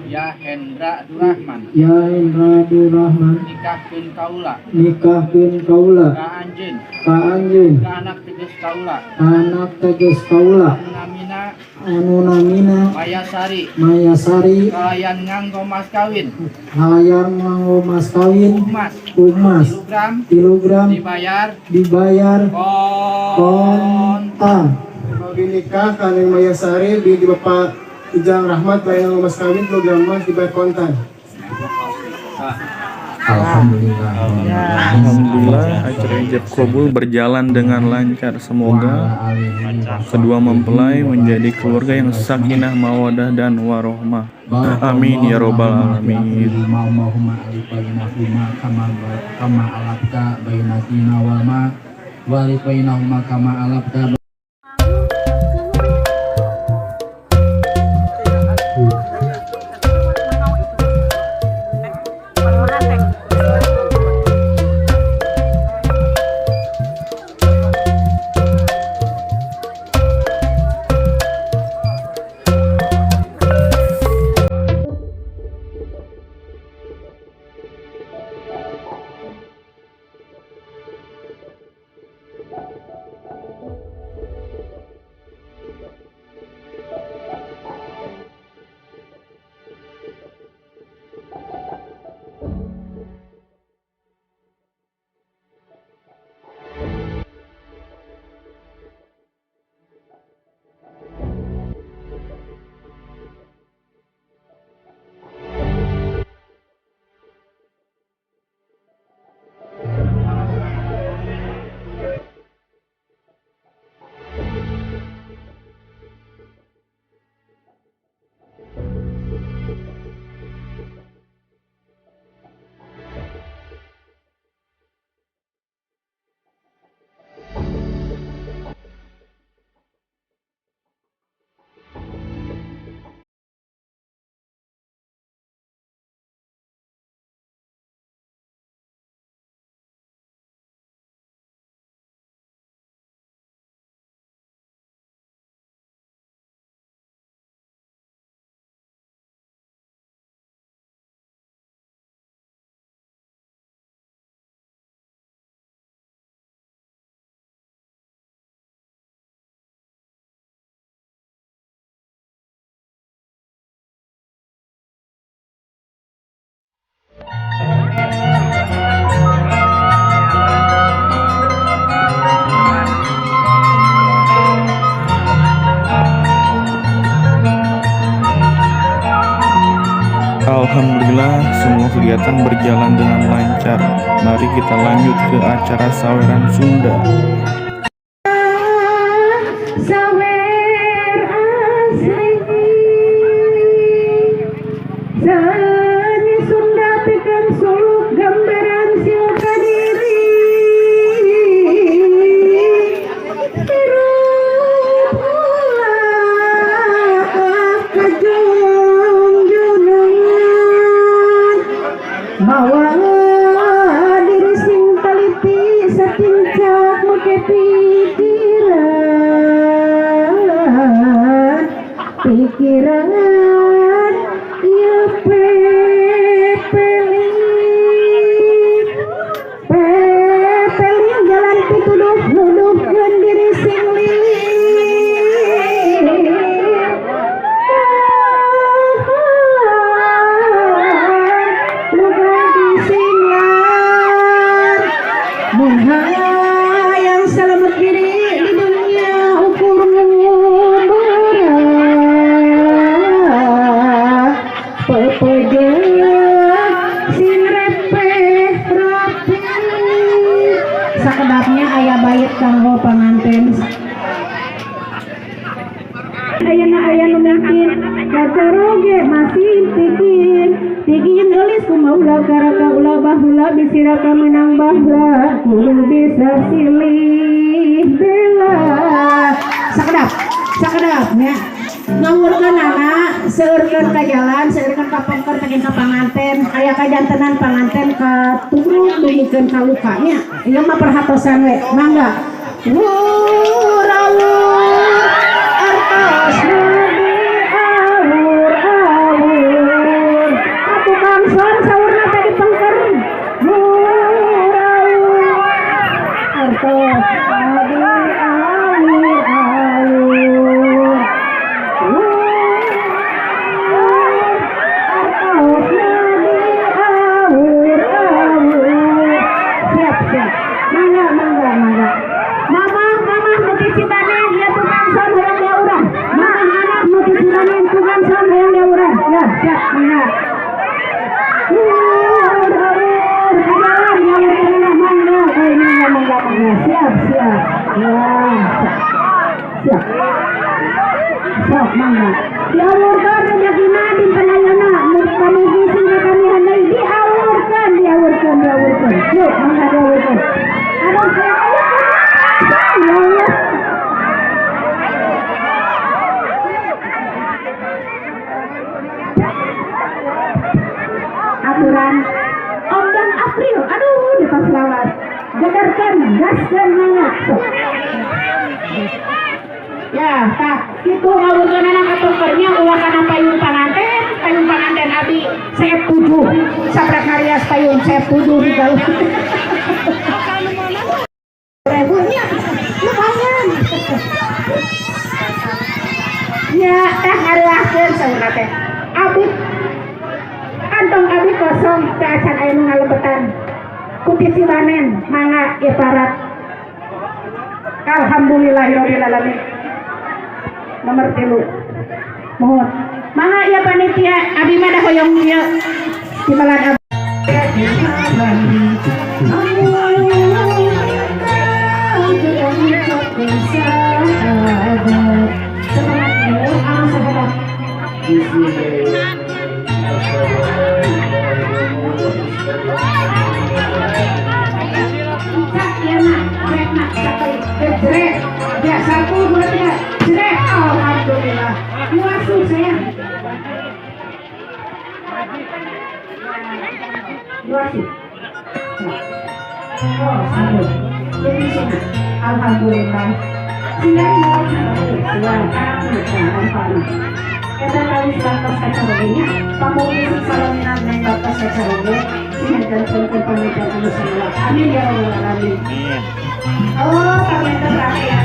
Ya Hendra Durrahman. Ya Hendra Durrahman. Nikahkeun kaula. Ka anjeun. Ka anak teges kaula. Anu namina. Mayasari. Kalayan nganggo mas kawin. Umas. Kilogram. Dibayar. Kontan. Bagi nikah kaneng Mayasari di Bapak Ijang Rahmat bayar mas kawin kilogram emas dibayar kontan. Alhamdulillah acara ijab kabul berjalan dengan lancar. Semoga kedua mempelai menjadi keluarga yang sakinah mawadah dan warohmah. Amin ya robbal alamin. Alhamdulillah semua kegiatan berjalan dengan lancar. Mari kita lanjut ke acara saweran Sunda. Sawer asli Seni Sunda pikeun suluk gambaran silka diri hirup ulah kajong junungan mawa diri sing taliti satingcak make pikiran ieu pepeling jalan pituduh nuduhkeun diri sing luga disingar mun hayang salamet diri di dunia ukur sakedapnya aya bait kanggo panganten aya nu mungkin kacoroge masih tigin eulis kumaula karaka ulah bahula bisiraka menang bahla kudu bisa silih bela sakedapnya ngawurkeun anak seueurkeun ka jalan seueurkeun ka pongker tekin ka panganten aya kajantenan panganten ka turun dunyikeun ka lukanya ieu mah perhatosan we mangga wurawur artos awur Siap. Sok mangga. Diawurkan rezekina di penayana. Kami visi kami handai diawurkan. Yuk mangga diawurkan. Aduh saya ya Allah. Aturan Om dan April. Aduh di pas lawas. Jagarkan, gaskan mangga. Sok. Ya, tak itu ngawurkeun anak atukernya ulah kana payung panganten abi seep 7 sabrak ngarias payung seep 7 di galuh. Rebunya lumayan. Ya, tah ngariaskeun saurna teh. Abi kantong abi kosong teh acan aya nu ngalebetan. Kuti sibanen mangga ibarat alhamdulillahirabbil alamin. Nomor 3 mohon mangga ieu panitia abi mah da hoyong ieu timbalan abi ya 1, 2, 3 jrek alhamdulillah muasuh sayang muasuh oh sambut jadi sini alhamdulillah siang kita kali batas kacarogenya pamungkin salaminan yang batas kacarogenya sinagdan pun panitia semua amin ya rabbal alamin oh pamungkin terakhir